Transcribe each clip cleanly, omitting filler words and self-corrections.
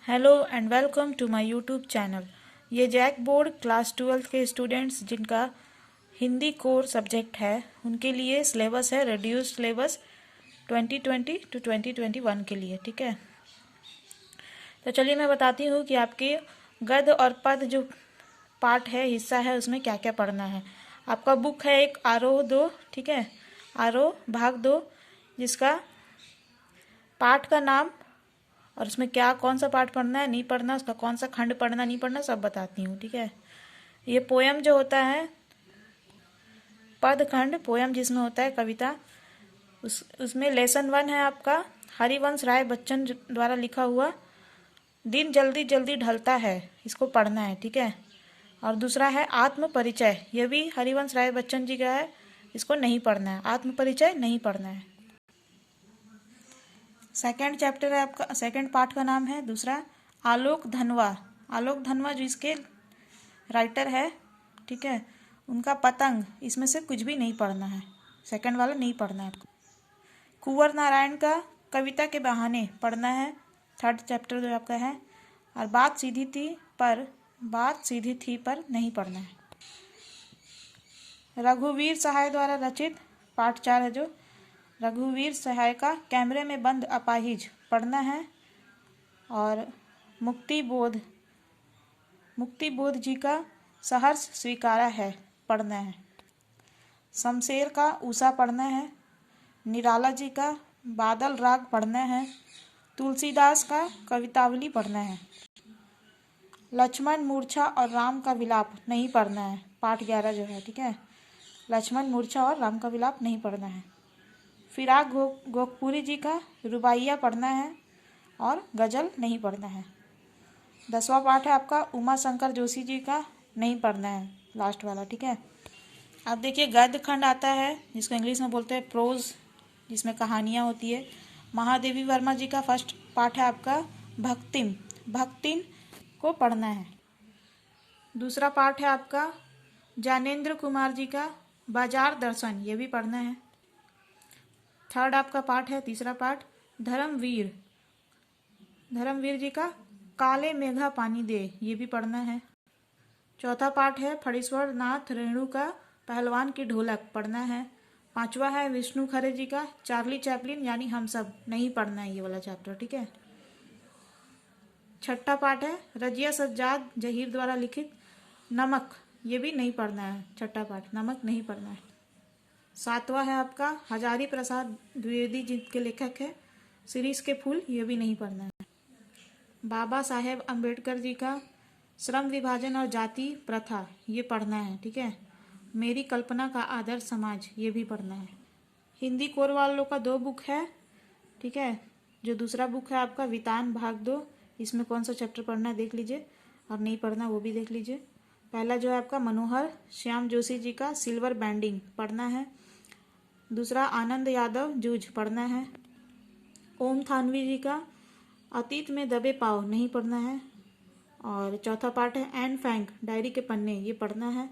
Hello and welcome to my YouTube channel. ये JAC board class 12 के students जिनका Hindi core subject है उनके लिए सिलेबस है रिड्यूस्ड सिलेबस 2020 टू 2021 के लिए। ठीक है, तो चलिए मैं बताती हूँ कि आपके गद्य और पद जो पार्ट है, हिस्सा है, उसमें क्या क्या पढ़ना है। आपका बुक है एक आरोह 2, ठीक है, आरोह भाग 2, जिसका पाठ का नाम और उसमें क्या कौन सा पाठ पढ़ना है, नहीं पढ़ना, उसका कौन सा खंड पढ़ना नहीं पढ़ना, सब बताती हूँ। ठीक है, ये पोयम जो होता है, पद खंड पोयम जिसमें होता है कविता, उसमें लेसन 1 है आपका हरिवंश राय बच्चन द्वारा लिखा हुआ दिन जल्दी जल्दी ढलता है, इसको पढ़ना है। ठीक है, और दूसरा है आत्म परिचय, यह भी हरिवंश राय बच्चन जी का है, इसको नहीं पढ़ना है, आत्म परिचय नहीं पढ़ना है। सेकंड चैप्टर है आपका, सेकंड पार्ट का नाम है दूसरा आलोक धनवा। आलोक धनवा जो इसके राइटर है, ठीक है, उनका पतंग, इसमें से कुछ भी नहीं पढ़ना है, सेकंड वाला नहीं पढ़ना है आपको। कुंवर नारायण का कविता के बहाने पढ़ना है, थर्ड चैप्टर जो आपका है। और बात सीधी थी पर नहीं पढ़ना है। रघुवीर सहाय द्वारा रचित पार्ट 4 है जो रघुवीर सहाय का कैमरे में बंद अपाहिज पढ़ना है। और मुक्ति बोध जी का सहर्ष स्वीकारा है पढ़ना है। शमशेर का ऊषा पढ़ना है। निराला जी का बादल राग पढ़ना है। तुलसीदास का कवितावली पढ़ना है। लक्ष्मण मूर्छा और राम का विलाप नहीं पढ़ना है, पाठ 11 जो है। ठीक है, लक्ष्मण मूर्छा और राम का विलाप नहीं पढ़ना है। फिराक गोखपुरी जी का रुबाइया पढ़ना है और गजल नहीं पढ़ना है। 10वां पाठ है आपका उमा शंकर जोशी जी का, नहीं पढ़ना है, लास्ट वाला। ठीक है, अब देखिए गद्य खंड आता है जिसको इंग्लिश में बोलते हैं प्रोज, जिसमें कहानियाँ होती है। महादेवी वर्मा जी का फर्स्ट पाठ है आपका भक्तिम को पढ़ना है। दूसरा पाठ है आपका ज्ञानेंद्र कुमार जी का बाजार दर्शन, ये भी पढ़ना है। थर्ड आपका पाठ है, तीसरा पाठ धर्मवीर जी का काले मेघा पानी दे, ये भी पढ़ना है। चौथा पाठ है फणीश्वर नाथ रेणु का पहलवान की ढोलक पढ़ना है। 5वां है विष्णु खरे जी का चार्ली चैपलिन यानी हम सब, नहीं पढ़ना है ये वाला चैप्टर। ठीक है, 6ठा पाठ है रजिया सज्जाद जहीर द्वारा लिखित नमक, ये भी नहीं पढ़ना है, 6ठा पाठ नमक नहीं पढ़ना है। 7वां है आपका हजारी प्रसाद द्विवेदी जिनके लेखक है शिरीष के फूल, ये भी नहीं पढ़ना है। बाबा साहेब अम्बेडकर जी का श्रम विभाजन और जाति प्रथा, ये पढ़ना है। ठीक है, मेरी कल्पना का आदर्श समाज, ये भी पढ़ना है। हिंदी कोर वालों का 2 बुक है। ठीक है, जो दूसरा बुक है आपका वितान भाग 2, इसमें कौन सा चैप्टर पढ़ना है देख लीजिए, और नहीं पढ़ना वो भी देख लीजिए। पहला जो है आपका मनोहर श्याम जोशी जी का सिल्वर बैंडिंग पढ़ना है। दूसरा आनंद यादव जूझ पढ़ना है। ओम थानवी जी का अतीत में दबे पाव नहीं पढ़ना है। और चौथा पार्ट है एन फैंक डायरी के पन्ने, ये पढ़ना है।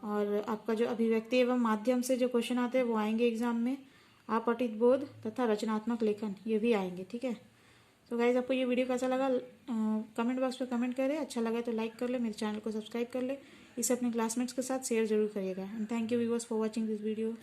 और आपका जो अभिव्यक्ति एवं माध्यम से जो क्वेश्चन आते हैं वो आएंगे एग्जाम में। अपठित बोध तथा रचनात्मक लेखन, ये भी आएंगे। ठीक है, तो गाइज आपको ये वीडियो कैसा लगा कमेंट बॉक्स में कमेंट करें, अच्छा लगा तो लाइक कर ले, मेरे चैनल को सब्सक्राइब कर ले, इसे अपने क्लासमेट्स के साथ शेयर जरूर करिएगा। And thank you viewers for watching this video.